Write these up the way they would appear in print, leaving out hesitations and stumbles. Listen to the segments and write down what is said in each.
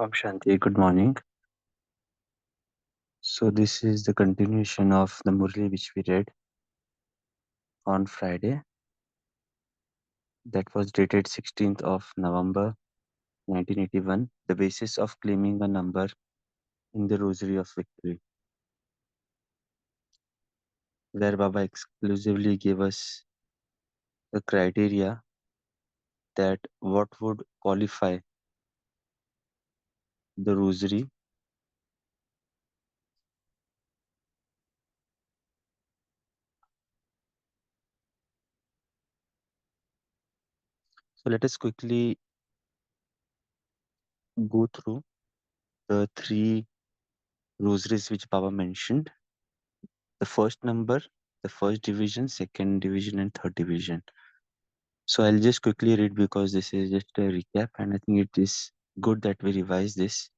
Om Shanti, good morning. So, this is the continuation of the Murli which we read on Friday. That was dated 16th of November 1981. The basis of claiming a number in the Rosary of Victory, where Baba exclusively gave us the criteria that what would qualify the Rosary. So, let us quickly go through the three rosaries which Baba mentioned. The first number, the first division, second division, and third division. So I'll just quickly read because this is just a recap and I think it is good that we revise this.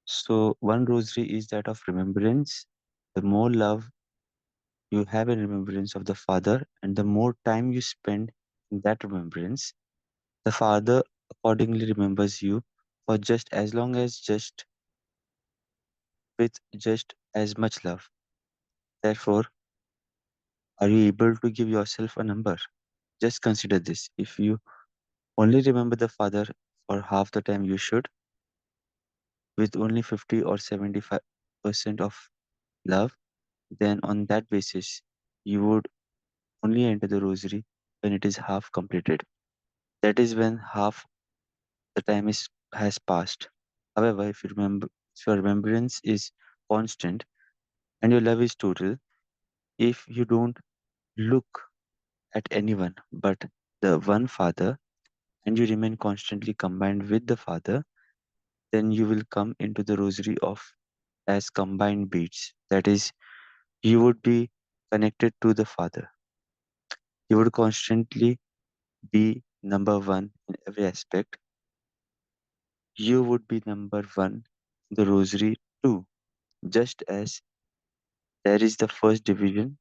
So one rosary is that of remembrance. The more love you have in remembrance of the Father and the more time you spend in that remembrance, the Father accordingly remembers you for just as long as just with just as much love. Therefore, are you able to give yourself a number? Just consider this. If you only remember the Father for half the time you should, with only 50 or 75% of love, then on that basis, you would only enter the rosary when it is half completed. That is when half the time is has passed. However, if your remembrance is constant and your love is total, if you don't look at anyone but the one Father and you remain constantly combined with the Father, then you will come into the rosary of as combined beats. That is, you would be connected to the Father. You would constantly be number one in every aspect. You would be number one in the rosary too, just as there is the first division,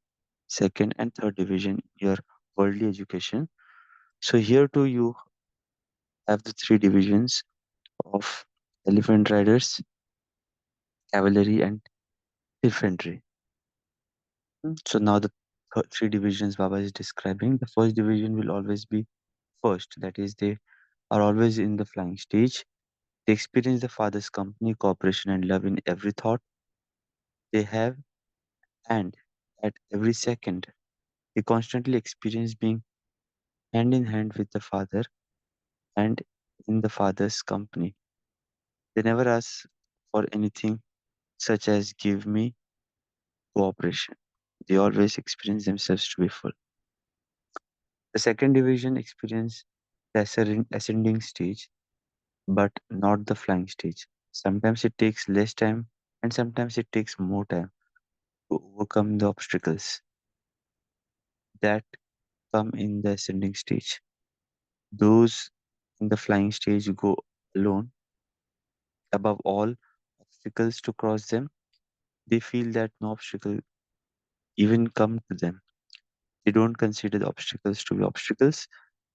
second and third division in your worldly education. So here too you have the three divisions of elephant riders, cavalry and infantry. So now the three divisions Baba is describing. The first division will always be first, that is, they are always in the flying stage. They experience the Father's company, cooperation, and love in every thought they have, and at every second. They constantly experience being hand in hand with the Father and in the Father's company. They never ask for anything such as give me cooperation. They always experience themselves to be full. The second division experience the ascending stage, but not the flying stage. Sometimes it takes less time and sometimes it takes more time to overcome the obstacles that come in the ascending stage. Those in the flying stage go alone. Above all obstacles to cross them, they feel that no obstacle even come to them. They don't consider the obstacles to be obstacles,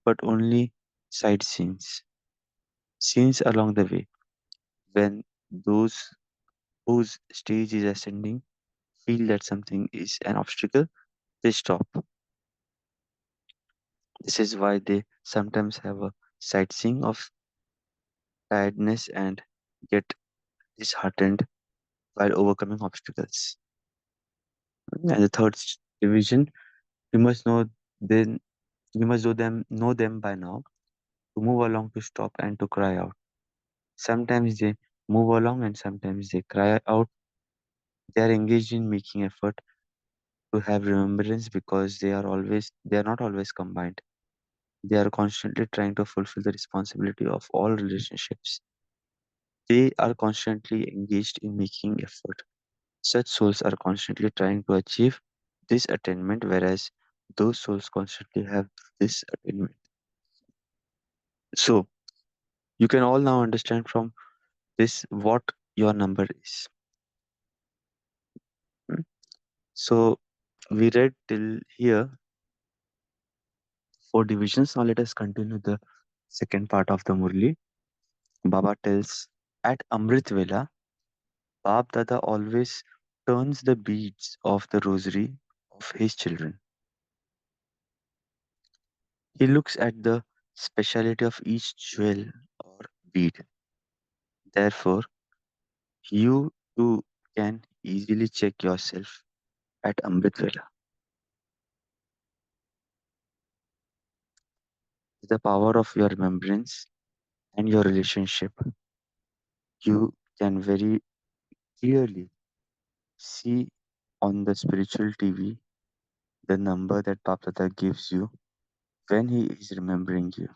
but only side scenes along the way. When those whose stage is ascending feel that something is an obstacle, they stop. This is why they sometimes have a sightseeing of tiredness and get disheartened while overcoming obstacles. And the third division, we must know then we must know them by now to move along, to stop and to cry out. Sometimes they move along and sometimes they cry out. They are engaged in making effort to have remembrance because they are not always combined. They are constantly trying to fulfill the responsibility of all relationships. They are constantly engaged in making effort. Such souls are constantly trying to achieve this attainment, whereas those souls constantly have this attainment. So, you can all now understand from this what your number is. Hmm? So, we read till here four divisions. Now, let us continue the second part of the Murli. Baba tells, at Amrit Vela, Bab Dada always turns the beads of the rosary of his children. He looks at the speciality of each jewel or bead. Therefore, you too can easily check yourself at Amrit Vela. The power of your remembrance and your relationship, you can very clearly see on the spiritual TV the number that Baptata gives you when he is remembering you.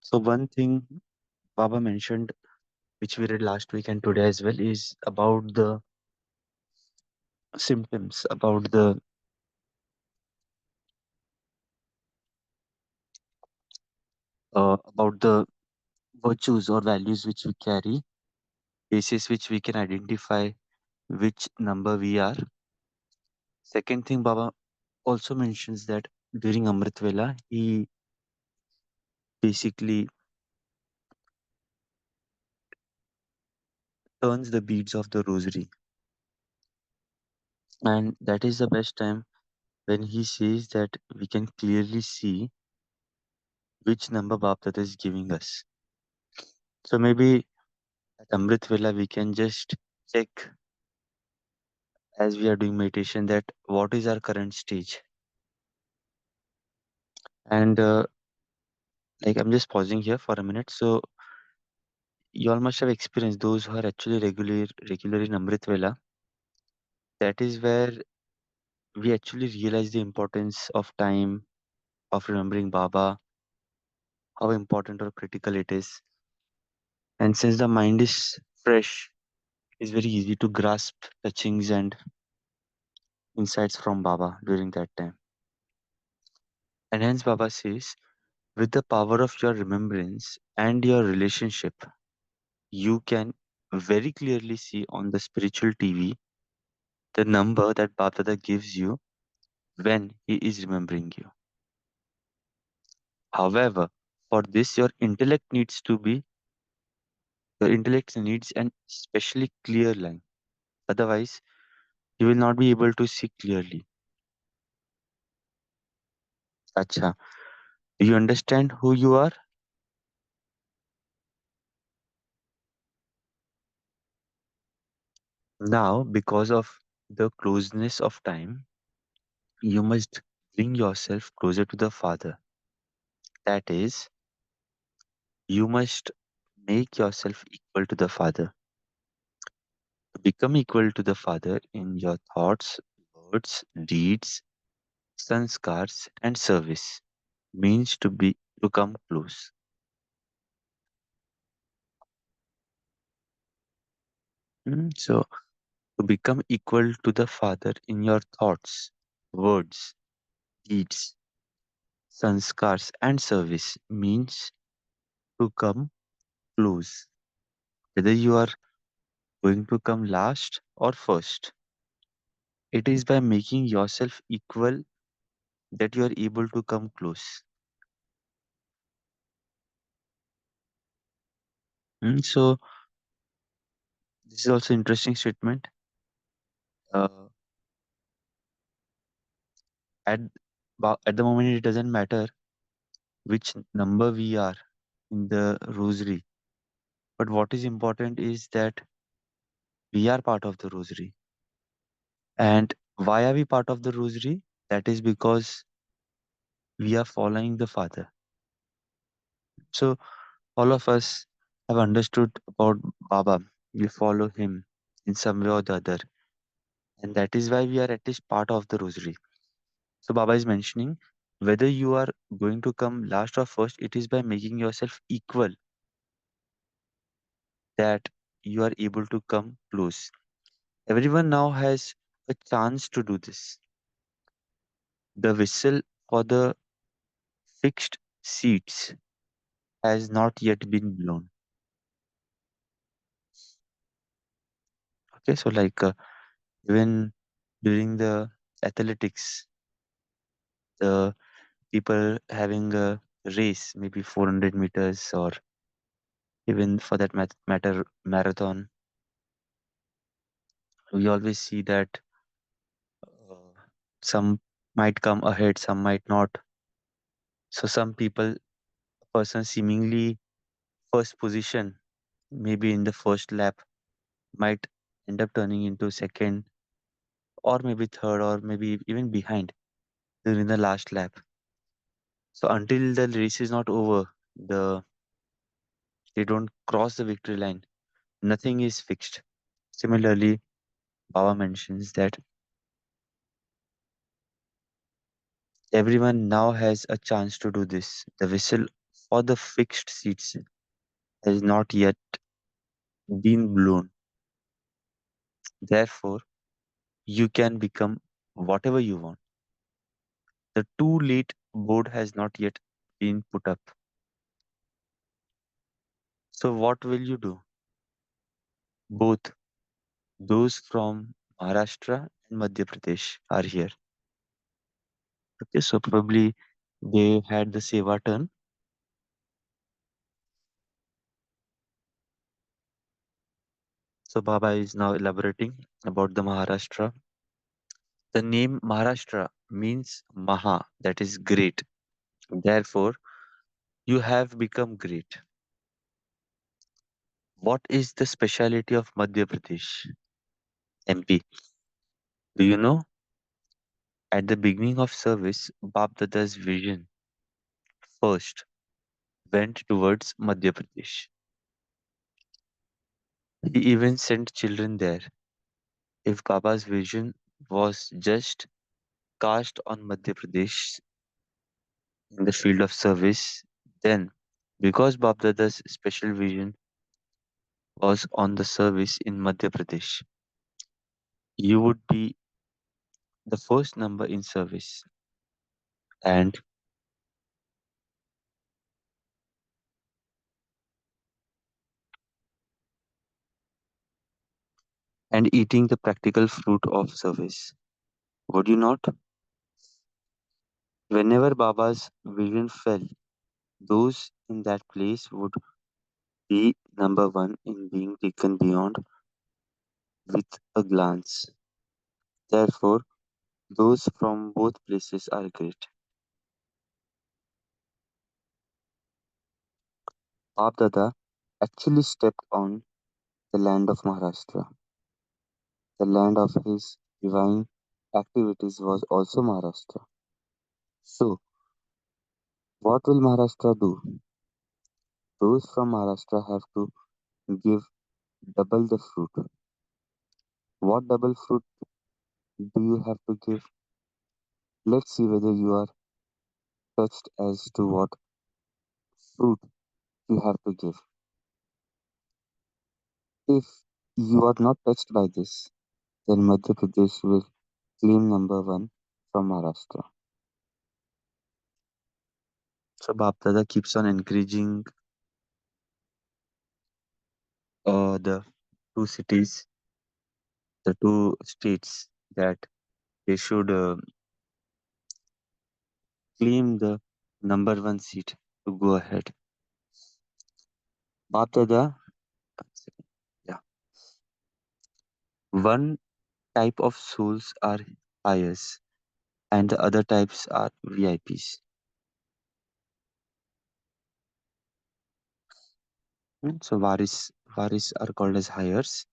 So, one thing Baba mentioned, which we read last week and today as well, is about the symptoms, about the virtues or values which we carry, basis which we can identify which number we are. Second thing, Baba also mentions that during Amrit Vela, he basically turns the beads of the rosary, and that is the best time when he says that we can clearly see which number Baptata is giving us. So maybe at Amrit Vela, we can just check as we are doing meditation that what is our current stage. And like I'm just pausing here for a minute. So you all must have experienced those who are actually regular in Amrit Vela. That is where we actually realize the importance of time, of remembering Baba, how important or critical it is. And since the mind is fresh, it's very easy to grasp touchings and insights from Baba during that time. And hence Baba says, with the power of your remembrance and your relationship, you can very clearly see on the spiritual TV the number that Baba gives you when he is remembering you. However, for this your intellect needs an especially clear line. Otherwise, you will not be able to see clearly. Acha, do you understand who you are? Now, because of the closeness of time, you must bring yourself closer to the Father. That is, you must make yourself equal to the Father. To become equal to the Father in your thoughts, words, deeds, sanskars, and service means to come close. So, to become equal to the Father in your thoughts, words, deeds, sanskars, and service means to come close. Whether you are going to come last or first, it is by making yourself equal that you are able to come close. So, this is also interesting statement. Uh, at at the moment, it doesn't matter which number we are in the rosary, but what is important is that we are part of the rosary. And why are we part of the rosary? That is because we are following the Father. So all of us have understood about Baba. We follow him in some way or the other. And that is why we are at least part of the rosary. So Baba is mentioning whether you are going to come last or first, it is by making yourself equal that you are able to come close. Everyone now has a chance to do this. The whistle for the fixed seats has not yet been blown. Okay, so like even during the athletics, The people having a race, maybe 400 meters or even for that matter marathon, we always see that uh, some might come ahead, some might not. So some people, person seemingly first position, maybe in the first lap, might end up turning into second or maybe third or maybe even behind during the last lap. So until the race is not over, they don't cross the victory line. Nothing is fixed. Similarly, Baba mentions that everyone now has a chance to do this. The whistle for the fixed seats has not yet been blown. Therefore, you can become whatever you want. The too late board has not yet been put up. So, what will you do? Both those from Maharashtra and Madhya Pradesh are here. Okay, so probably they had the Seva turn. So, Baba is now elaborating about the Maharashtra. The name Maharashtra means Maha, that is great. Therefore, you have become great. What is the speciality of Madhya Pradesh, MP? Do you know? At the beginning of service, Bab Dada's vision first went towards Madhya Pradesh. He even sent children there. If Baba's vision was just cast on Madhya Pradesh in the field of service, then because Bab Dada's special vision was on the service in Madhya Pradesh, you would be the first number in service and eating the practical fruit of service. Would you not? Whenever Baba's vision fell, those in that place would be number one in being taken beyond with a glance. Therefore, those from both places are great. Bab Dada actually stepped on the land of Maharashtra. The land of his divine activities was also Maharashtra. So, what will Maharashtra do? Those from Maharashtra have to give double the fruit. What double fruit do you have to give? Let's see whether you are touched as to what fruit you have to give. If you are not touched by this, then Madhya Pradesh will claim number one from Maharashtra. So Bapdada keeps on encouraging the two cities, the two states that they should claim the number one seat to go ahead. Bapdada, yeah, one type of souls are pious and the other types are VIPs. So Varis are called as hires.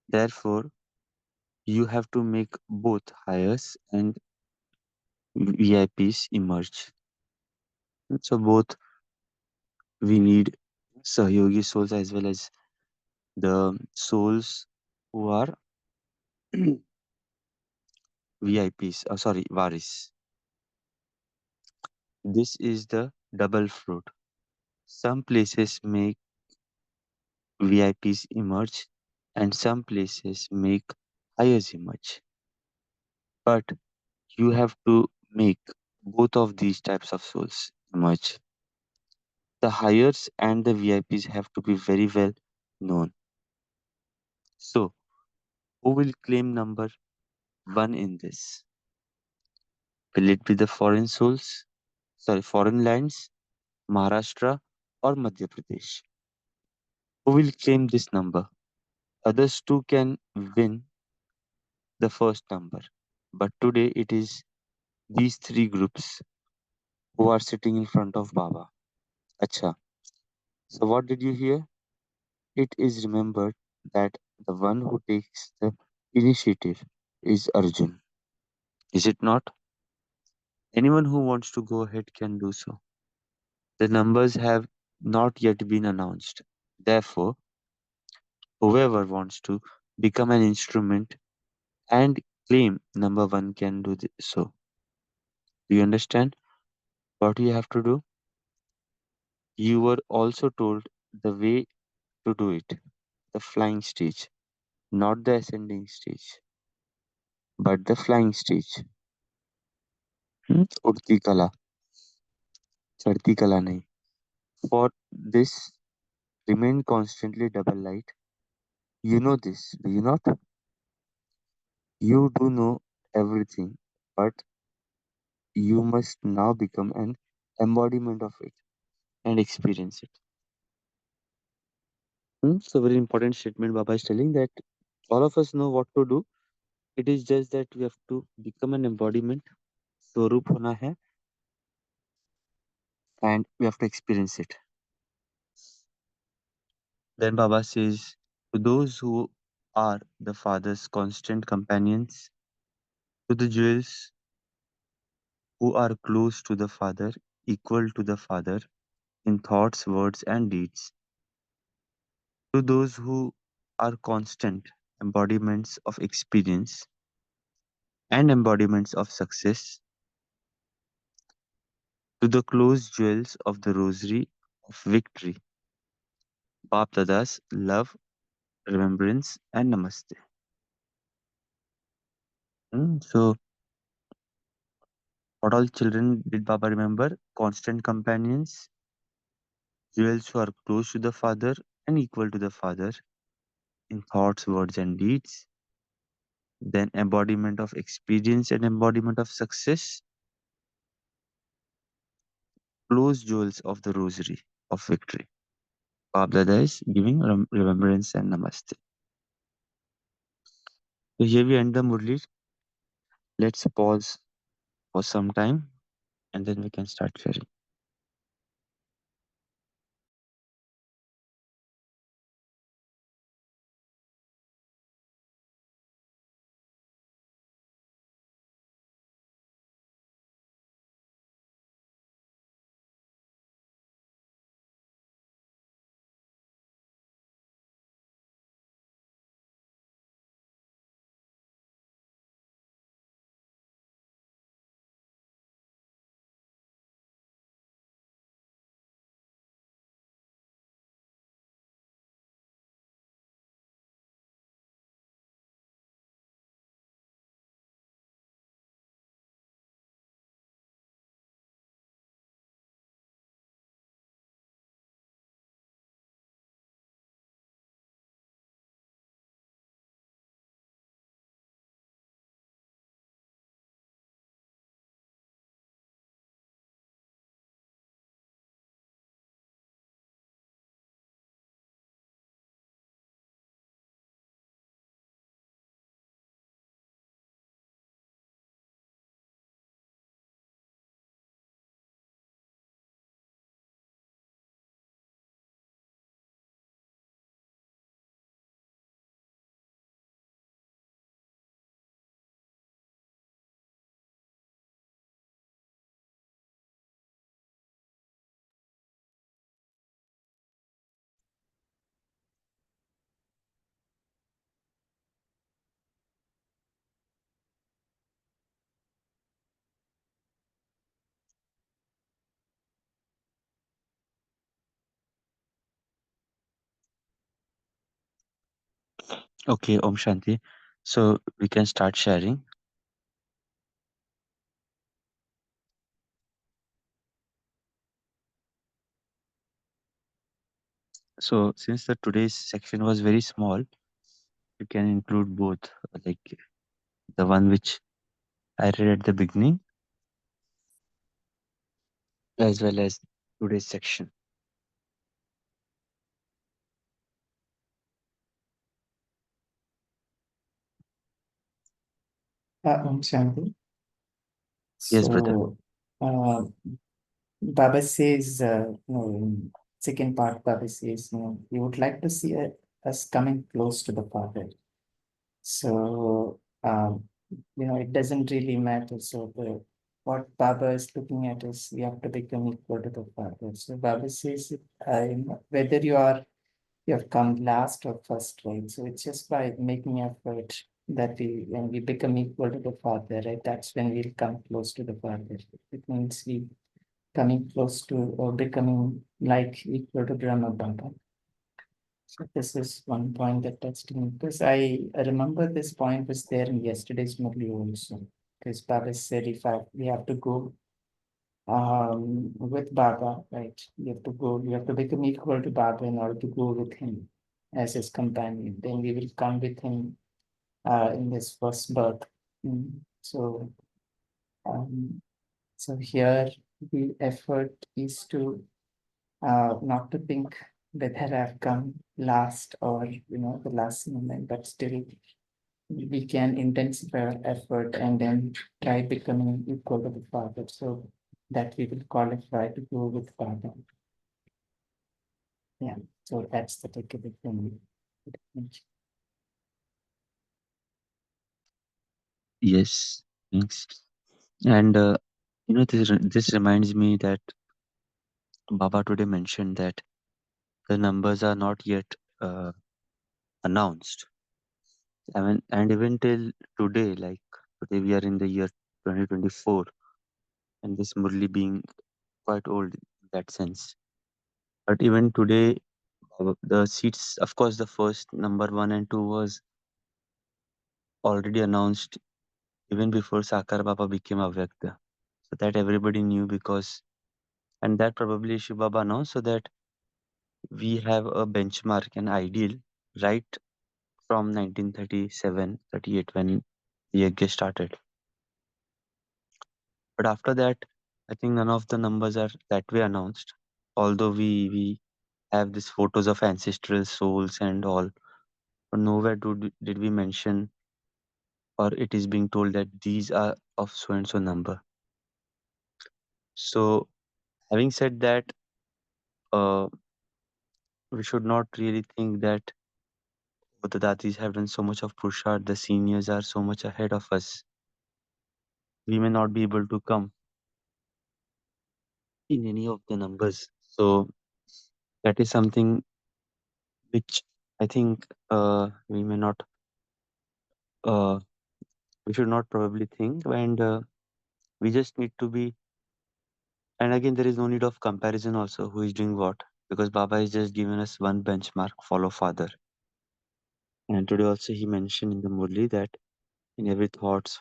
Therefore, you have to make both hires and VIPs emerge. So both we need Sahyogi souls as well as the souls who are VIPs. Sorry, Varis. This is the double fruit. Some places make VIPs emerge and some places make hires emerge. But you have to make both of these types of souls emerge. The hires and the VIPs have to be very well known. So, who will claim number one in this? Will it be the foreign lands, Maharashtra or Madhya Pradesh? Who will claim this number? Others too can win the first number. But today it is these three groups who are sitting in front of Baba. Acha. So what did you hear? It is remembered that the one who takes the initiative is Arjun. Is it not? Anyone who wants to go ahead can do so. The numbers have not yet been announced. Therefore, whoever wants to become an instrument and claim number one can do so. Do you understand what you have to do? You were also told the way to do it. The flying stage, not the ascending stage, but the flying stage. उड़ती कला, चढ़ती कला नहीं. For this, remain constantly double light. You know this, do you not? You do know everything, but you must now become an embodiment of it and experience it. So very important statement Baba is telling that all of us know what to do. It is just that we have to become an embodiment. स्वरूप होना है and we have to experience it. Then Baba says, to those who are the Father's constant companions, to the jewels who are close to the Father, equal to the Father in thoughts, words, and deeds, to those who are constant embodiments of experience and embodiments of success, to the closed jewels of the rosary of victory, Bap Dada's love, remembrance, and namaste. So, what all children did Baba remember? Constant companions, jewels who are close to the Father and equal to the Father in thoughts, words, and deeds. Then, embodiment of experience and embodiment of success, closed jewels of the rosary of victory. Bab Dada is giving remembrance and namaste. So, here we end the Murli. Let's pause for some time and then we can start sharing. Okay, Om Shanti. So we can start sharing. So since the today's section was very small, you can include both, like the one which I read at the beginning as well as today's section. Shanti. Yes, brother. So, uh, Baba says, in second part, Baba says, he would like to see us coming close to the Father. So, it doesn't really matter. So, what Baba is looking at is we have to become equal to the Father. So, Baba says, whether you have come last or first, right? So it's just by making effort that when we become equal to the Father, right? That's when we'll come close to the Father. It means we coming close to or becoming like equal to Brahma Baba. So this is one point that touched me because I remember this point was there in yesterday's Murli also. Because Baba said we have to go with Baba, right? You have to become equal to Baba in order to go with him as his companion. Then we will come with him in his first birth. So, um, so here the effort is to not to think whether I've come last or the last moment, but still we can intensify our effort and then try becoming equal to the Father. So that we will qualify to go with Father. Yeah. So that's the takeaway from me. Yes, thanks. And this reminds me that Baba today mentioned that the numbers are not yet announced. I mean, and even till today, like today we are in the year 2024, and this Murli being quite old in that sense. But even today, the seats, of course, the first number one and two was already announced even before Sakar Baba became Avyakta. So that everybody knew because, and that probably Shiv Baba knows, so that we have a benchmark, an ideal, right from 1937, 38 when the Yajna started. But after that, I think none of the numbers are that way announced. Although we have these photos of ancestral souls and all, but nowhere did we mention or it is being told that these are of so and so number. So having said that, uh, we should not really think that the Datis have done so much of purushart, the seniors are so much ahead of us. We may not be able to come in any of the numbers. So that is something which I think we may not, uh, we should not probably think, and we just need to be. And again, there is no need of comparison also. Who is doing what? Because Baba has just given us one benchmark: follow Father. And today also he mentioned in the Murli that in every thoughts,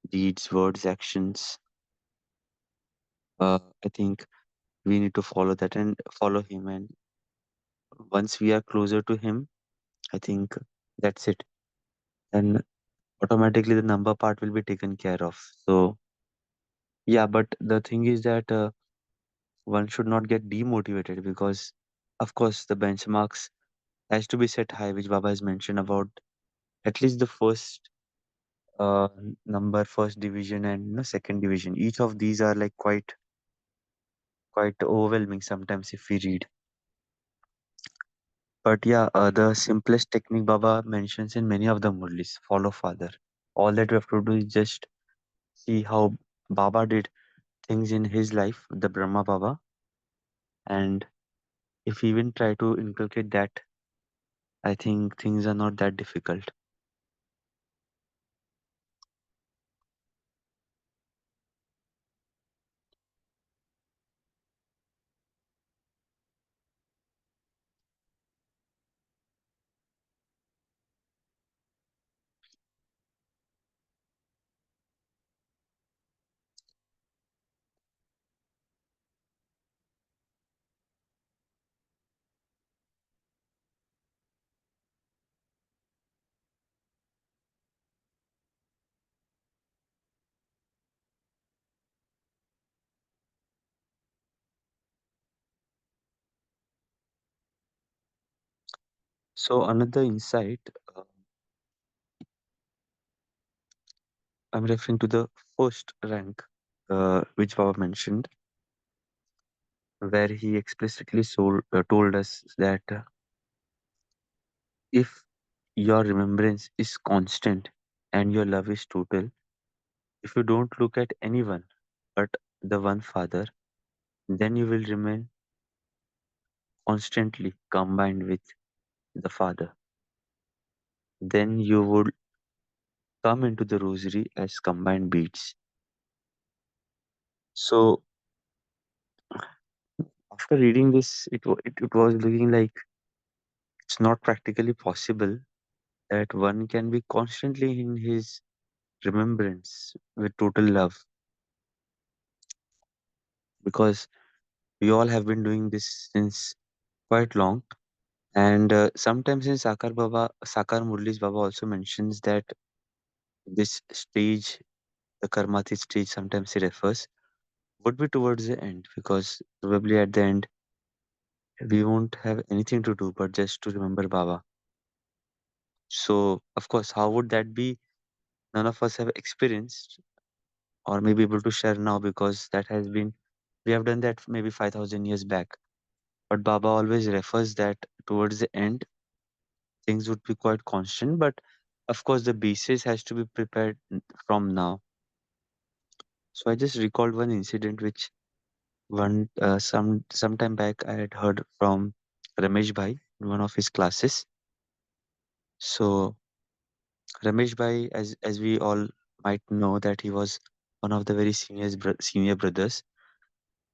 deeds, words, actions, I think we need to follow that and follow him. And once we are closer to him, I think that's it. And automatically the number part will be taken care of. So yeah, but the thing is that one should not get demotivated because, of course, the benchmarks has to be set high, which Baba has mentioned about at least the first number, first division, and second division. Each of these are like quite overwhelming sometimes if we read. But yeah, the simplest technique Baba mentions in many of the Murlis, follow Father. All that we have to do is just see how Baba did things in his life, the Brahma Baba, and if we even try to inculcate that, I think things are not that difficult. So another insight, I'm referring to the first rank, which Baba mentioned, where he explicitly told us that if your remembrance is constant and your love is total, if you don't look at anyone but the one Father, then you will remain constantly combined with the Father. Then you would come into the rosary as combined beads. So after reading this, it was looking like it's not practically possible that one can be constantly in his remembrance with total love, because we all have been doing this since quite long. And sometimes in Sakar Murli's Baba also mentions that this stage, the Karmati stage, sometimes he refers, would be towards the end, because probably at the end we won't have anything to do but just to remember Baba. So, of course, how would that be? None of us have experienced or may be able to share now, because that has been, we have done that maybe 5,000 years back. But Baba always refers that towards the end, things would be quite constant. But of course, the basis has to be prepared from now. So I just recalled one incident which some time back I had heard from Ramesh Bhai in one of his classes. So Ramesh Bhai, as we all might know, that he was one of the very senior brothers,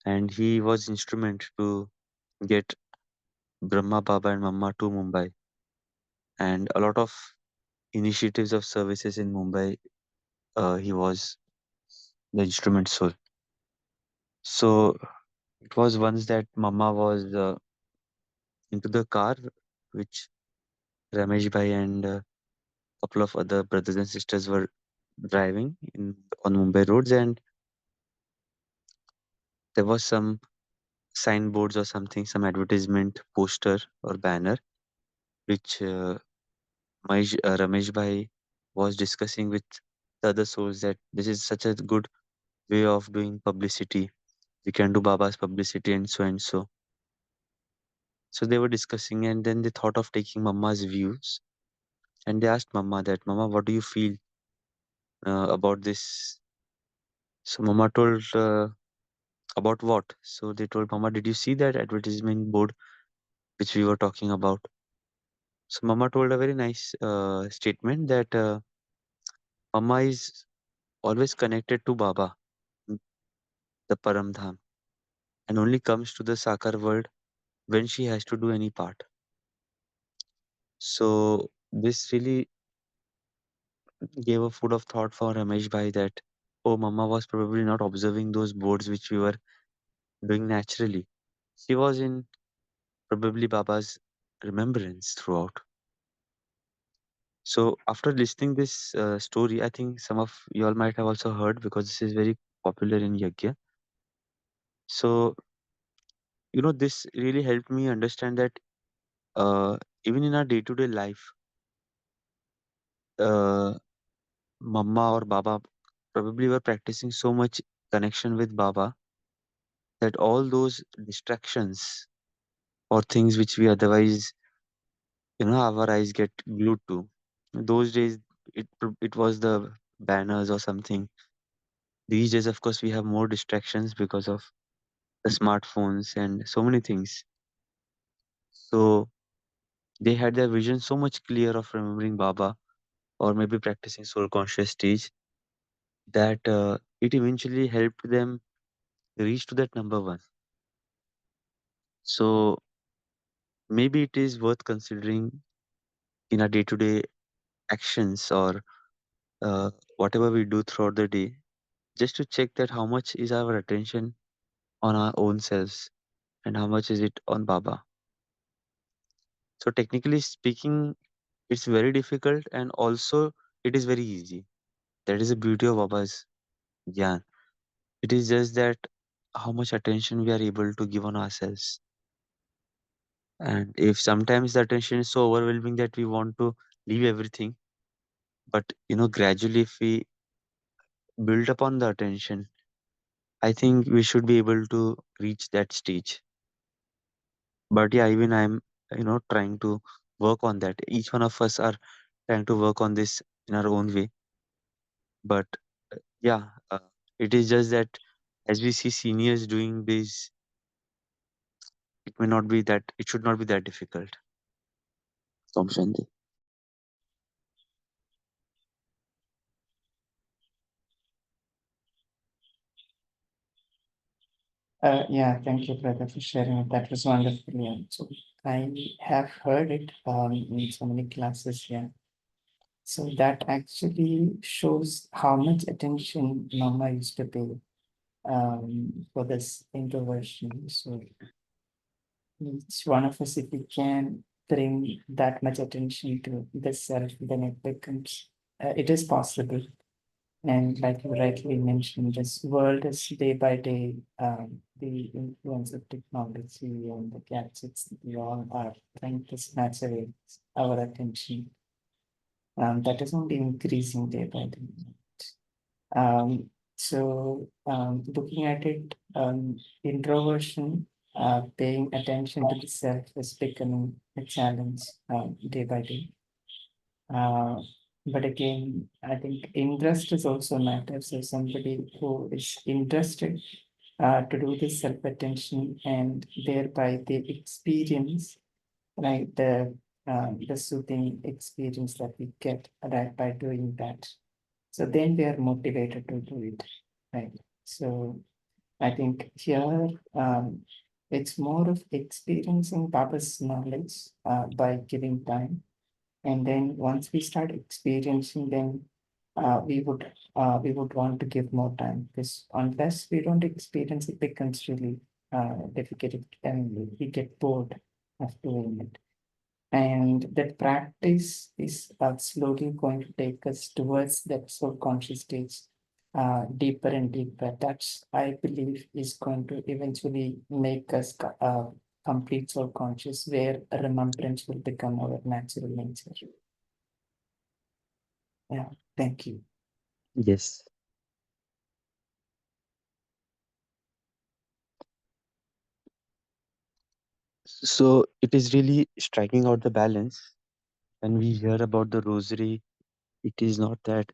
and he was instrument to get Brahma Baba and Mamma to Mumbai, and a lot of initiatives of services in Mumbai. He was the instrument soul. So it was once that Mamma was into the car, which Ramesh Bhai and a couple of other brothers and sisters were driving on Mumbai roads, and there was some signboards or something, some advertisement poster or banner, which Ramesh Bhai was discussing with the other souls that this is such a good way of doing publicity. We can do Baba's publicity and so and so. So they were discussing, and then they thought of taking Mama's views, and they asked Mama that, Mama, what do you feel about this? So Mama told, about what? So they told Mama, did you see that advertisement board which we were talking about? So Mama told a very nice statement that Mama is always connected to Baba, mm, the Paramdham, and only comes to the Sakar world when she has to do any part. So this really gave a food of thought for Ramesh Bhai that, oh, Mama was probably not observing those boards which we were doing naturally. She was in probably Baba's remembrance throughout. So after listening this story, I think some of you all might have also heard, because this is very popular in Yagya. So this really helped me understand that uh, even in our day-to-day life, uh, Mama or Baba probably were practicing so much connection with Baba that all those distractions or things which we otherwise, our eyes get glued to. Those days, it was the banners or something. These days, of course, we have more distractions because of the smartphones and so many things. So they had their vision so much clear of remembering Baba or maybe practicing soul conscious stage, that it eventually helped them reach to that number one. So maybe it is worth considering in our day-to-day actions, or uh, whatever we do throughout the day, just to check that how much is our attention on our own selves and how much is it on Baba. So technically speaking, it's very difficult, and also it is very easy. That is the beauty of Baba's Gyan. It is just that how much attention we are able to give on ourselves. And if sometimes the attention is so overwhelming that we want to leave everything, but gradually if we build upon the attention, I think we should be able to reach that stage. But yeah, even I'm trying to work on that. Each one of us are trying to work on this in our own way. But yeah, it is just that as we see seniors doing this, it should not be that difficult. Om Shanti. Yeah, thank you, brother, for sharing it. That was wonderful. Yeah. So I have heard it in so many classes. Yeah. So that actually shows how much attention Mama used to pay for this introversion. So each one of us, if we can bring that much attention to the self, then it becomes, it is possible. And like you rightly mentioned, this world is day by day, the influence of technology and the gadgets, we all are trying to snatch away our attention. That is only increasing day by day. Looking at it, introversion, paying attention to the self is becoming a challenge day by day. Uh, but again, I think interest is also matter. So somebody who is interested to do this self-attention and thereby they experience right the soothing experience that we get right by doing that. So then they are motivated to do it, right? So I think here it's more of experiencing Baba's knowledge by giving time, and then once we start experiencing, then we would want to give more time because unless we don't experience, it becomes really difficult, and we get bored of doing it. And that practice is slowly going to take us towards that soul conscious stage, deeper and deeper. That's, I believe, is going to eventually make us complete soul conscious, where remembrance will become our natural nature. Yeah, thank you. Yes. So it is really striking out the balance. When we hear about the rosary, it is not that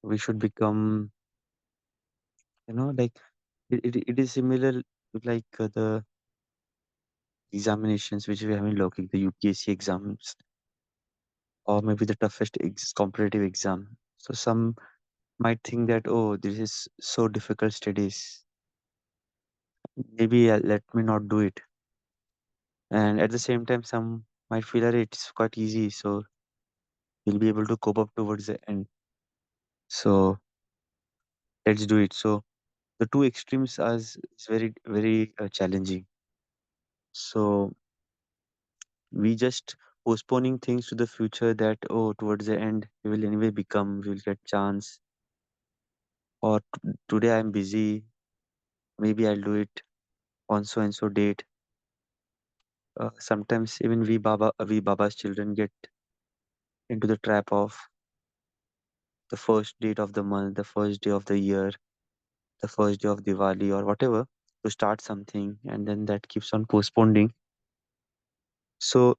we should become, like it is similar to like the examinations which we have in Lokik, the UPSC exams, or maybe the toughest competitive exam. So some might think that, oh, this is so difficult studies. Maybe let me not do it. And at the same time, some might feel that it's quite easy, so we'll be able to cope up towards the end. So let's do it. So the two extremes are is very very challenging. So we just postponing things to the future that, oh, towards the end we will anyway become, we will get chance, or today I'm busy, maybe I'll do it on so and so date. Sometimes even we baba's children get into the trap of the first date of the month, the first day of the year, the first day of Diwali or whatever, to start something, and then that keeps on postponing. So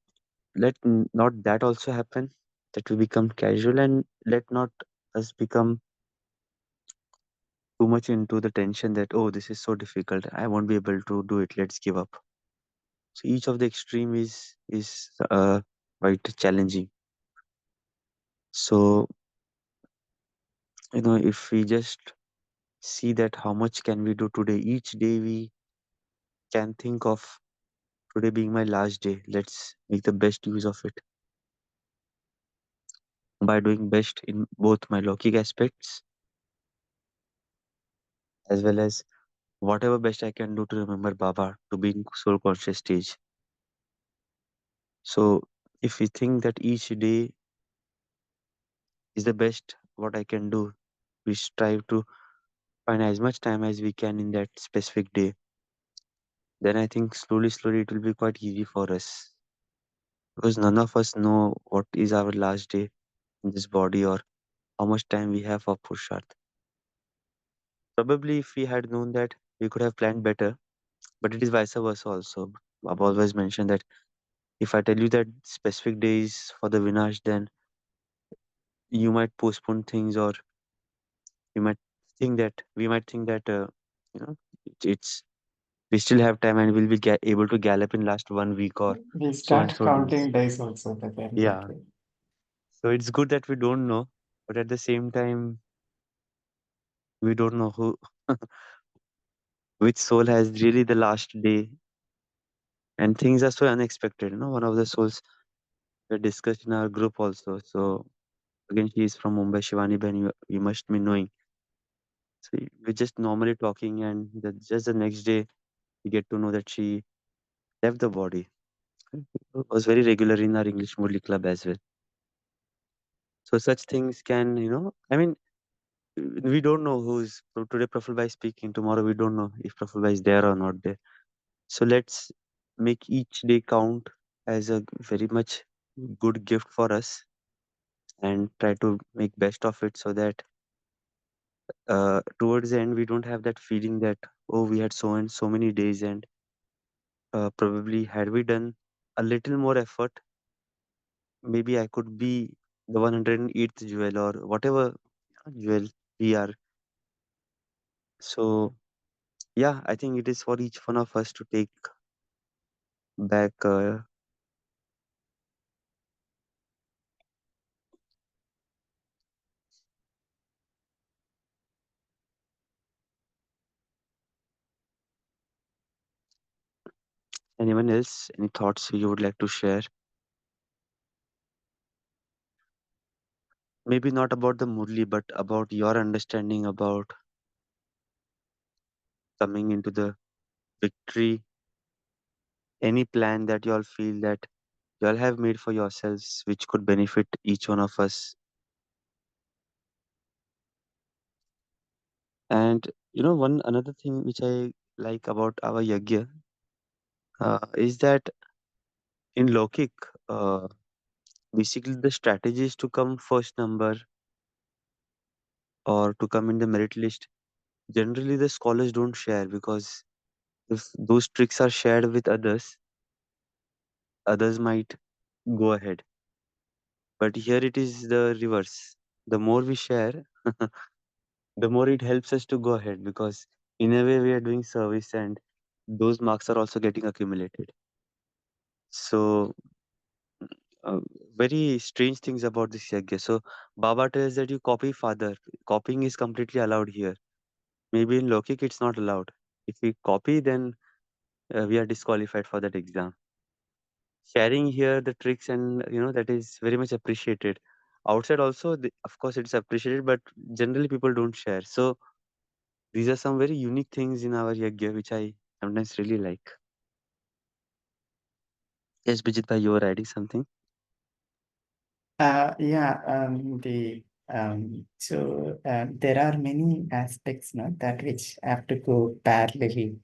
let not that also happen, that we become casual, and let not us become too much into the tension that, oh, this is so difficult, I won't be able to do it, let's give up. So each of the extreme is quite challenging. So if we just see that how much can we do today, each day we can think of today being my last day, let's make the best use of it by doing best in both my Lokik aspects as well as whatever best I can do to remember Baba, to be in soul conscious stage. So if we think that each day is the best what I can do, we strive to find as much time as we can in that specific day. then I think slowly, slowly it will be quite easy for us, because none of us know what is our last day in this body or how much time we have for Purusharth. Probably if we had known that, we could have planned better, but it is vice versa also. I've always mentioned that if I tell you that specific days for the Vinash, then you might postpone things, or you might we might think that, you know, it's we still have time and we'll be able to gallop in last 1 week or We so and start so days. counting days also that are Yeah. later. So it's good that we don't know, but at the same time, we don't know who, which soul has really the last day, and things are so unexpected. One of the souls we discussed in our group also. So again, she is from Mumbai, Shivani Ben. You must be knowing. So we're just normally talking, and just the next day, we get to know that she left the body. Was very regular in our English Murli club as well. So such things can, I mean, we don't know who's today Praful Bhai speaking. Tomorrow we don't know if Praful Bhai is there or not there. So let's make each day count as a very much good gift for us, and try to make best of it, so that towards the end we don't have that feeling that, oh, we had so and so many days, and probably had we done a little more effort, maybe I could be the 108th jewel or whatever jewel we are. So yeah, I think it is for each one of us to take back. Anyone else, any thoughts you would like to share? Maybe not about the Murli, but about your understanding about coming into the victory. Any plan that you all feel that you all have made for yourselves, which could benefit each one of us. And one another thing which I like about our yagya is that in Lokik, uh, basically the strategy is to come first number or to come in the merit list. Generally, the scholars don't share, because if those tricks are shared with others, others might go ahead. But here it is the reverse. The more we share, the more it helps us to go ahead, because in a way we are doing service, and those marks are also getting accumulated. So, uh, very strange things about this yagya. So, Baba tells that you copy father. Copying is completely allowed here. Maybe in Lokik it's not allowed. If we copy, then we are disqualified for that exam. Sharing here the tricks, and that is very much appreciated. Outside also, of course, it's appreciated, but generally people don't share. So these are some very unique things in our yagya, which I sometimes really like. Yes, Bijit bhai, you were writing something. Yeah, there are many aspects now that which have to go parallelly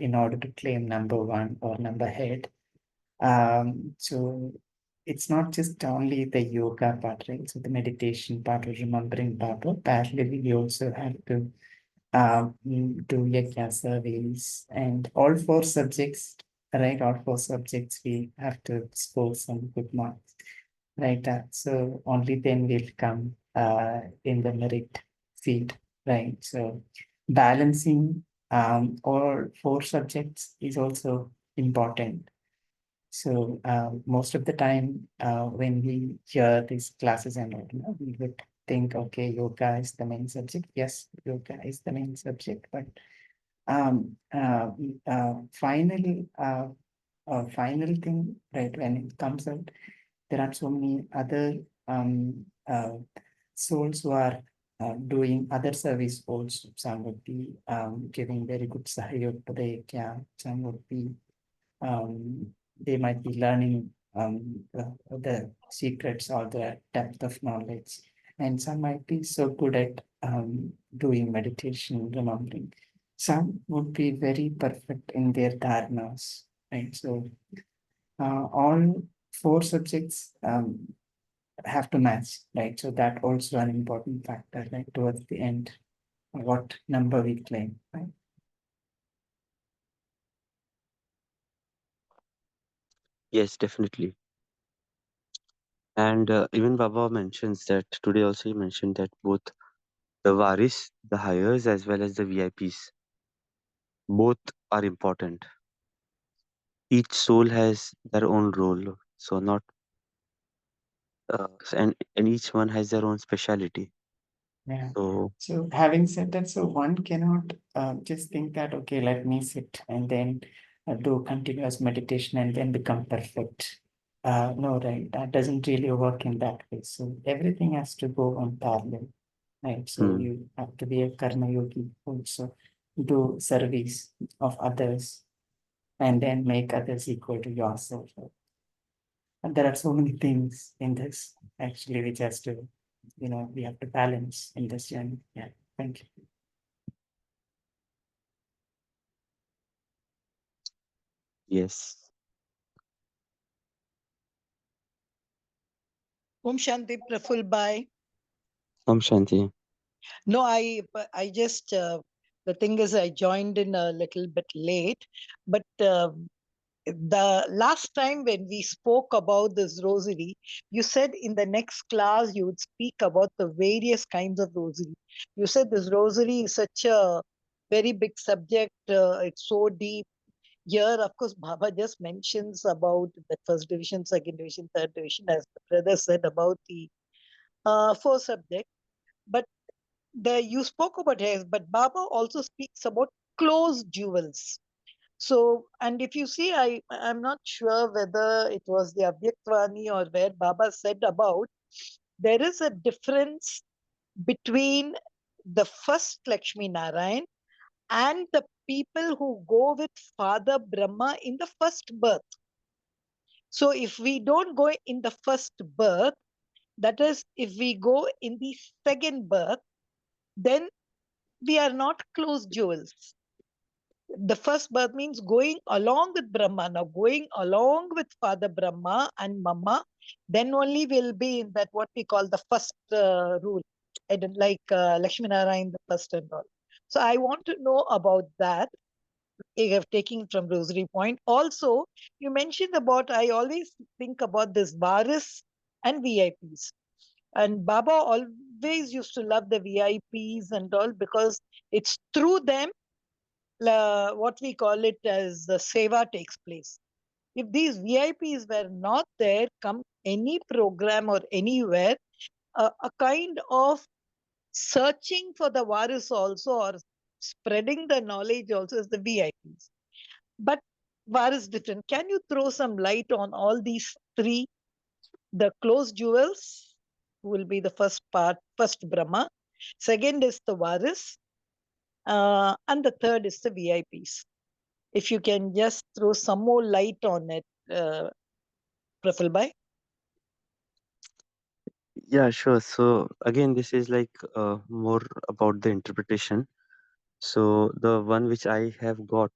in order to claim number one or number head. So it's not just only the yoga part, right? So the meditation part or remembering part, or parallelly we also have to do yajna surveys and all four subjects, right? All four subjects we have to score some good marks, right? So only then will come in the merit field, right? So balancing all four subjects is also important. So most of the time, when we hear these classes and all, we would think, okay, yoga is the main subject. Yes, yoga is the main subject, but um, uh, final final thing, right? When it comes out, there are so many other souls who are doing other service also. Some would be giving very good sahayog to the camp. Some would be they might be learning the secrets or the depth of knowledge, and some might be so good at doing meditation, remembering. Some would be very perfect in their dharmas, right? So all four subjects have to match, right? So that also an important factor, like towards the end, what number we claim, right? Yes, definitely. And even Baba mentions that today also he mentioned that both the Varis, the hires, as well as the VIPs, both are important. Each soul has their own role, so not and each one has their own speciality. Yeah. So So having said that, so one cannot just think that, okay, let me sit and then do continuous meditation and then become perfect. No, right. That doesn't really work in that way. So everything has to go on parallel, right? So hmm, you have to be a karma yogi also, do service of others and then make others equal to yourself. And there are so many things in this actually which has to, we have to balance in this journey. Yeah. Thank you. yes, Om Shanti Praful Bhai. Om Shanti. No, I just the thing is I joined in a little bit late, but the last time when we spoke about this rosary, you said in the next class you would speak about the various kinds of rosary. You said this rosary is such a very big subject. It's so deep. Here, of course, Baba just mentions about the first division, second division, third division, as the brother said about the four subjects. But you spoke about hairs, but Baba also speaks about closed jewels. So, and if you see, I'm not sure whether it was the Abhyatvani or where Baba said about there is a difference between the first Lakshmi Narayan and the people who go with Father Brahma in the first birth. So, if we don't go in the first birth, that is, if we go in the second birth, then we are not closed jewels. The first birth means going along with Brahma. Now, going along with Father Brahma and Mama, then only will be in that what we call the first rule, and like Lakshmi Narayan, the first and all. So, I want to know about that. You have taken from Rosary Point. Also, you mentioned about, I always think about this Varis and VIPs. And Baba always used to love the VIPs and all because it's through them what we call it as the seva takes place. If these VIPs were not there, come any program or anywhere, a kind of searching for the varis also or spreading the knowledge also is the VIPs. But varis different. Can you throw some light on all these three? The closed jewels will be the first part, first Brahma. Second is the varis, and the third is the VIPs. If you can just throw some more light on it, Praful Bhai. Yeah, sure. So again, this is like more about the interpretation. So the one which I have got,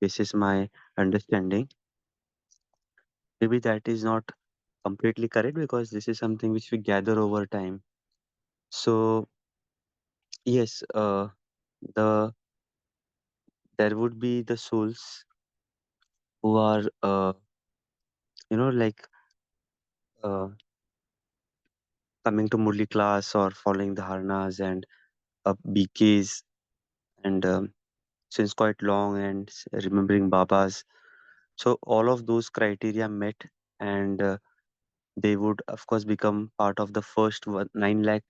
this is my understanding. Maybe that is not completely correct because this is something which we gather over time. So yes, the there would be the souls who are like uh, coming to Murli class or following the harnas and BKs and since quite long and remembering Babas. So all of those criteria met, and they would of course become part of the first 9 lakh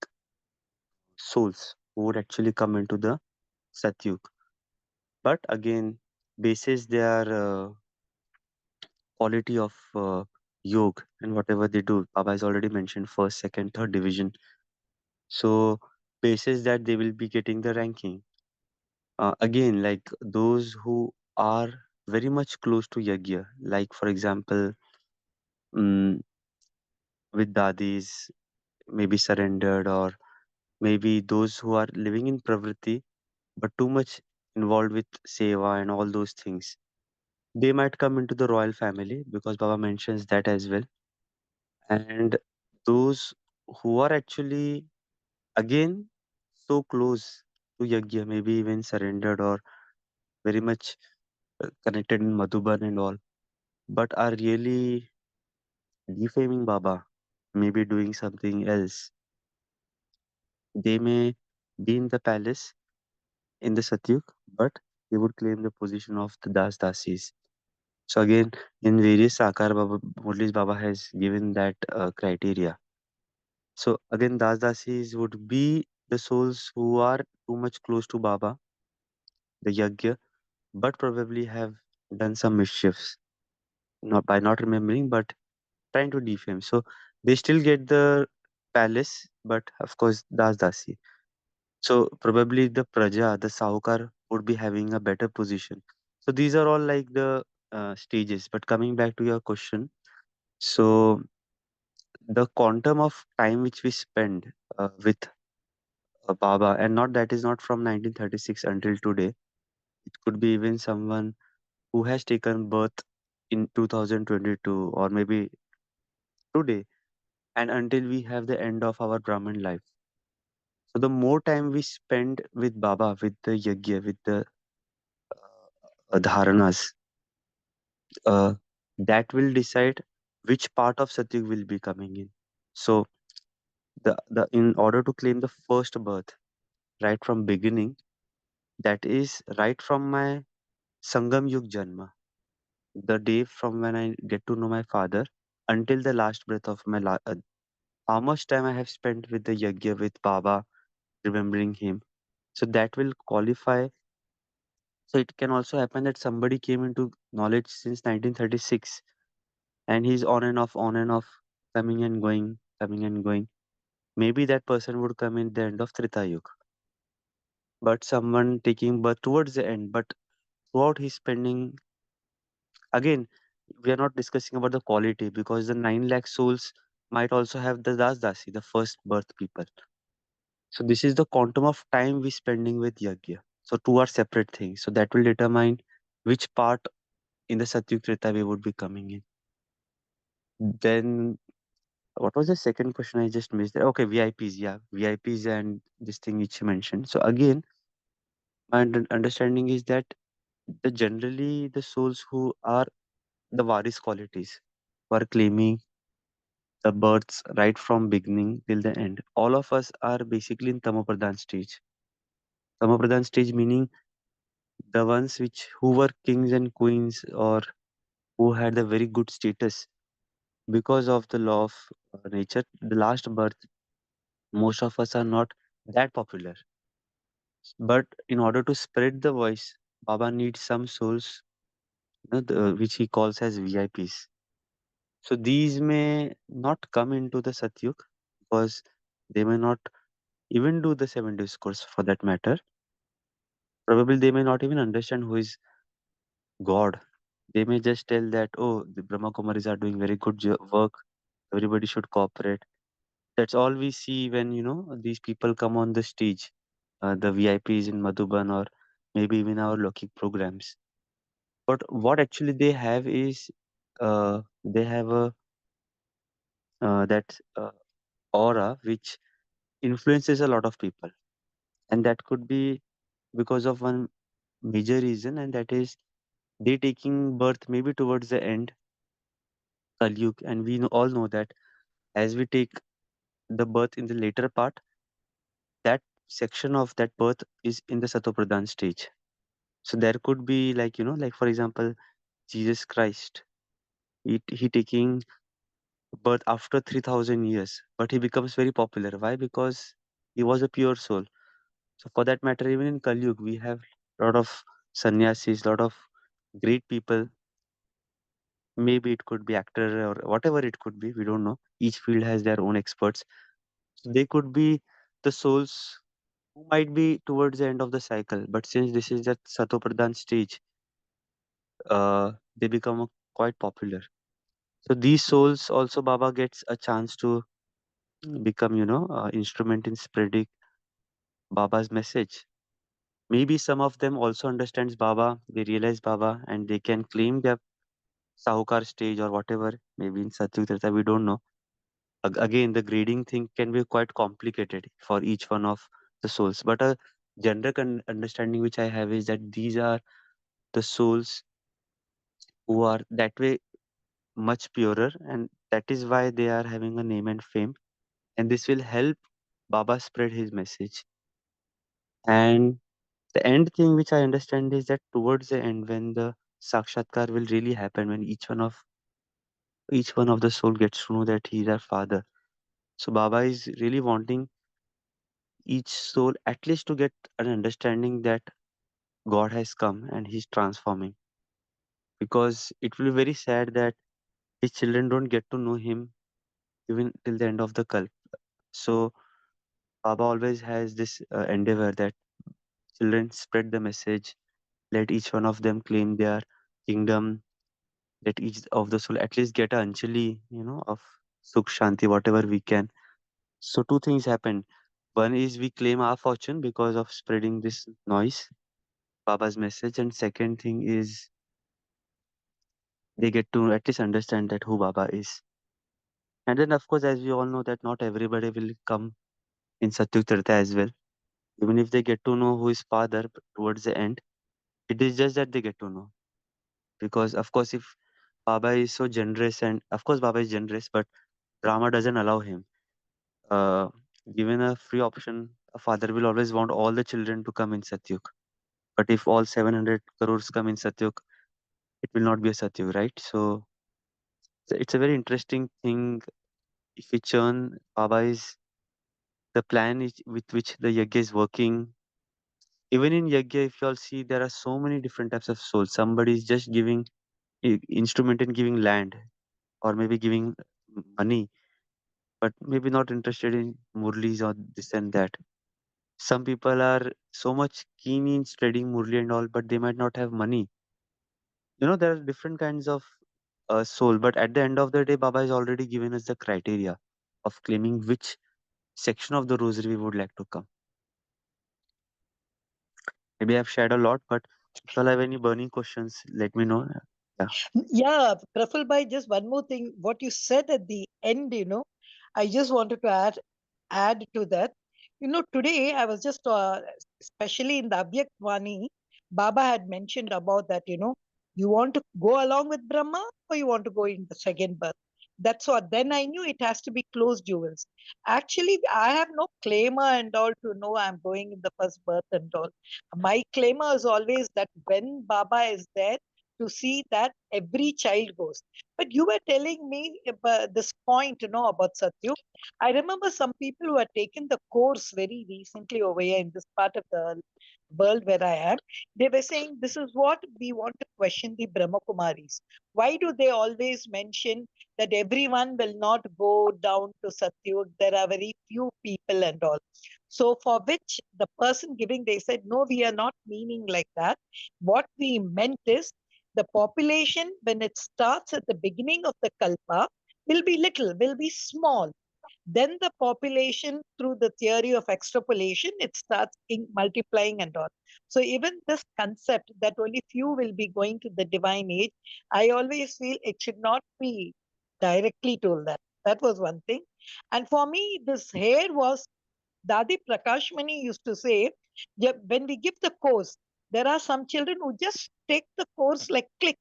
souls who would actually come into the Satyug. But again, basis their quality of yoga and whatever they do. Baba has already mentioned first, second, third division. So basis that they will be getting the ranking. Again, like those who are very much close to yagya, like for example, mm, with dadis, maybe surrendered, or maybe those who are living in pravritti, but too much involved with seva and all those things. They might come into the royal family because Baba mentions that as well. And those who are actually again so close to Yajna, maybe even surrendered or very much connected in Madhuban and all, but are really defaming Baba, maybe doing something else. They may be in the palace in the Satyug, but they would claim the position of the Das Dasis. So again, in various Sakar Baba, Murli's Baba has given that criteria. So again, Das Dasis would be the souls who are too much close to Baba, the Yajna, but probably have done some mischiefs, not by not remembering, but trying to defame. So they still get the palace, but of course, Das Dasi. So probably the Praja, the Sahukar, would be having a better position. So these are all like the stages. But coming back to your question, so the quantum of time which we spend with Baba, and not that is not from 1936 until today. It could be even someone who has taken birth in 2022 or maybe today, and until we have the end of our Brahman life. So the more time we spend with Baba, with the yajna, with the dharanas, uh, that will decide which part of Satyug will be coming in. So the in order to claim the first birth right from beginning, that is right from my Sangam Yug Janma, the day from when I get to know my father until the last breath of my how much time I have spent with the yajna with Baba, remembering him. So that will qualify. So it can also happen that somebody came into knowledge since 1936 and he's on and off, coming and going, coming and going. Maybe that person would come in the end of Trita Yuga, but someone taking birth towards the end, but throughout he's spending, again, we are not discussing about the quality because the 9 lakh souls might also have the Das Dasi, the first birth people. So this is the quantum of time we spending with Yajna. So two are separate things. So that will determine which part in the Satyug Treta we would be coming in. Then what was the second question I just missed there? Okay, VIPs, yeah, VIPs and this thing which you mentioned. So again, my understanding is that generally the souls who are the Varis qualities, who are claiming the births right from beginning till the end. All of us are basically in Tamopradhan stage. Tamopradhan stage meaning the ones which who were kings and queens or who had a very good status because of the law of nature. The last birth, most of us are not that popular. But in order to spread the voice, Baba needs some souls, which he calls as VIPs. So these may not come into the Satyug because they may not even do the seven discourse for that matter. Probably they may not even understand who is God. They may just tell that, oh, the Brahma Kumaris are doing very good work. Everybody should cooperate. That's all we see when, these people come on the stage, the VIPs in Madhuban or maybe even our Lokik programs. But what actually they have is they have a that aura which influences a lot of people, and that could be because of one major reason, and that is they taking birth maybe towards the end Kalyug, and we all know that as we take the birth in the later part, that section of that birth is in the Satopradhan stage. So there could be like like for example Jesus Christ, he taking birth after 3000 years, but he becomes very popular. Why? Because he was a pure soul. So for that matter, even in Kali Yuga, we have a lot of sannyasis, lot of great people. Maybe it could be actor or whatever it could be. We don't know. Each field has their own experts. So they could be the souls who might be towards the end of the cycle. But since this is that Satopradhan stage, they become quite popular. So these souls also Baba gets a chance to become, instrument in spreading Baba's message. Maybe some of them also understands Baba, they realize Baba, and they can claim their Sahukar stage or whatever, maybe in Satyug Treta, we don't know. Again, the grading thing can be quite complicated for each one of the souls. But a general understanding which I have is that these are the souls who are that way much purer, and that is why they are having a name and fame. And this will help Baba spread his message. And the end thing which I understand is that towards the end, when the Sakshatkar will really happen, when each one of the soul gets to know that he is our father. So Baba is really wanting each soul at least to get an understanding that God has come and he's transforming. Because it will be very sad that his children don't get to know him even till the end of the Kalp. So Baba always has this endeavor that children spread the message, let each one of them claim their kingdom, let each of the soul at least get a Anjali, of Sukh Shanti, whatever we can. So two things happen. One is we claim our fortune because of spreading this noise, Baba's message, and second thing is they get to at least understand that who Baba is. And then of course, as we all know that not everybody will come in Satyug Treta as well. Even if they get to know who is father towards the end, it is just that they get to know. Because of course, if Baba is so generous, and of course Baba is generous, but Rama doesn't allow him. Uh, Given a free option, a father will always want all the children to come in Satyug. But if all 700 crores come in Satyug, it will not be a Satyug, right? So it's a very interesting thing. If we churn, Baba is the plan is, with which the Yajna is working. Even in Yajna, if you all see, there are so many different types of souls. Somebody is just giving instrument in giving land or maybe giving money, but maybe not interested in Murlis or this and that. Some people are so much keen in studying Murli and all, but they might not have money. There are different kinds of soul, but at the end of the day, Baba has already given us the criteria of claiming which section of the rosary we would like to come. Maybe I've shared a lot, but if you all have any burning questions, let me know. Yeah, Yeah, Praful bhai, just one more thing. What you said at the end, I just wanted to add to that. Today I was just, especially in the Abhyakt Vani, Baba had mentioned about that, you want to go along with Brahma or you want to go in the second birth. That's what. Then I knew it has to be closed jewels. Actually, I have no claimer and all to know I'm going in the first birth and all. My claimer is always that when Baba is there, to see that every child goes. But you were telling me about this point, about Satyuk. I remember some people who had taken the course very recently over here in this part of the world where I am. They were saying this is what we want to question the Brahma Kumaris. Why do they always mention that everyone will not go down to Satyug? There are very few people and all. So for which the person giving, they said, no, we are not meaning like that. What we meant is the population, when it starts at the beginning of the kalpa, will be little, will be small. Then the population, through the theory of extrapolation, it starts multiplying and all. So even this concept that only few will be going to the divine age, I always feel it should not be directly told that. That was one thing. And for me, this hair was, Dadi Prakashmani used to say, when we give the course, there are some children who just take the course like click,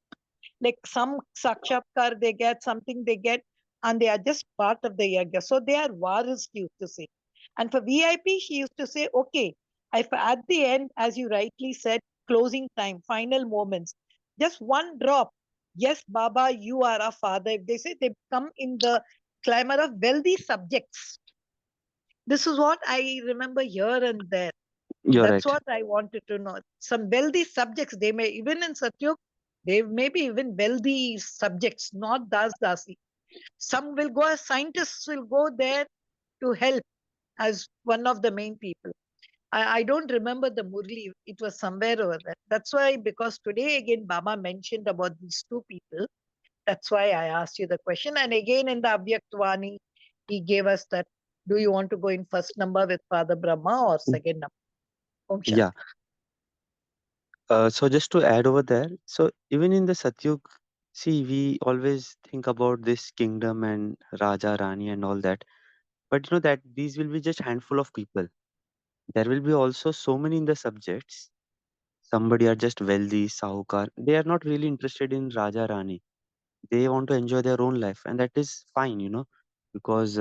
like some sakshatkar they get, something they get, and they are just part of the yagya. So they are varis, she used to say. And for VIP, she used to say, okay, if at the end, as you rightly said, closing time, final moments, just one drop. Yes, Baba, you are our father. If they say they come in the clamor of wealthy subjects, this is what I remember here and there. you're That's right. what I wanted to know. Some wealthy subjects, they may, even in Satyug, they may be even wealthy subjects, not Das Dasi. Some will go as scientists, will go there to help as one of the main people. I don't remember the Murli. It was somewhere over there. That's why, because today again Baba mentioned about these two people. That's why I asked you the question. And again in the Abhyaktvani, he gave us that. Do you want to go in first number with Father Brahma or second number? Om Yeah. Shanti. So just to add over there, so even in the Satyug, see, we always think about this kingdom and Raja, Rani and all that. But you know that these will be just handful of people. There will be also so many in the subjects. Somebody are just wealthy, sahukar. They are not really interested in Raja, Rani. They want to enjoy their own life, and that is fine, because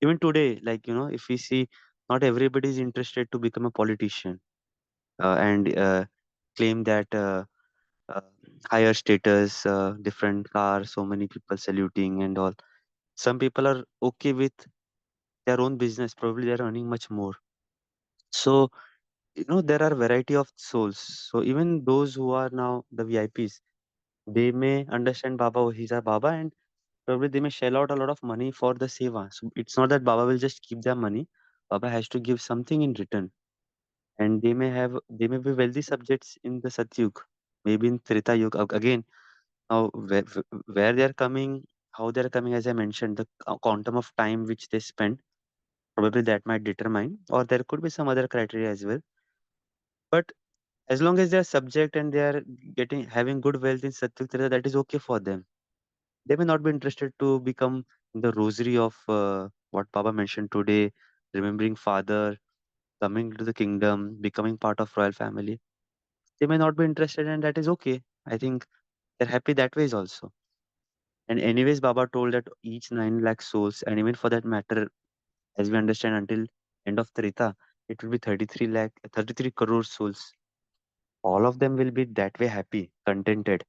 even today, like if we see, not everybody is interested to become a politician and claim that. Uh, Higher status, different cars, so many people saluting and all. Some people are okay with their own business. Probably they're earning much more. So there are variety of souls. So even those who are now the VIPs, they may understand Baba. Oh, he's a Baba, and probably they may shell out a lot of money for the seva. So it's not that Baba will just keep their money. Baba has to give something in return, and they may be wealthy subjects in the Satyug, maybe in Treta Yuga again. Now, where they are coming, how they are coming, as I mentioned, the quantum of time which they spend, probably that might determine, or there could be some other criteria as well. But as long as they are subject and they are having good wealth in Satyuk Tirtha, that is okay for them. They may not be interested to become the rosary of what Baba mentioned today, remembering Father, coming to the kingdom, becoming part of royal family. They may not be interested, and that is okay. I think they're happy that ways also. And anyways, Baba told that each 9 lakh souls, and even for that matter, as we understand, until end of Treta, it will be 33 crore souls. All of them will be that way happy, contented.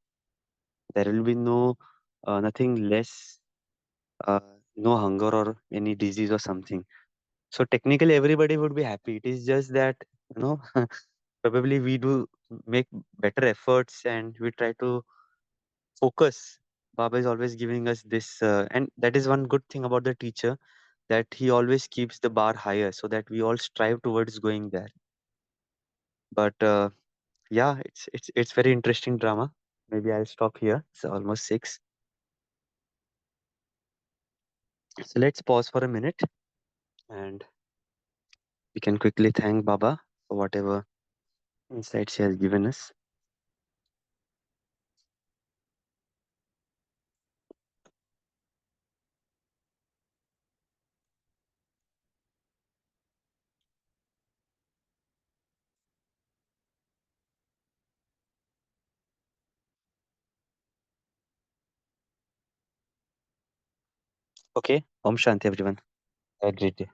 There will be nothing less, uh, no hunger or any disease or something. So technically, everybody would be happy. It is just that, you know, probably we do make better efforts and we try to focus. Baba is always giving us this, and that is one good thing about the teacher, that he always keeps the bar higher so that we all strive towards going there. But yeah, it's very interesting drama. Maybe I'll stop here. It's almost 6. So let's pause for a minute and we can quickly thank Baba for whatever insights he has given us. Okay. Om Shanti, everyone. Have a great day.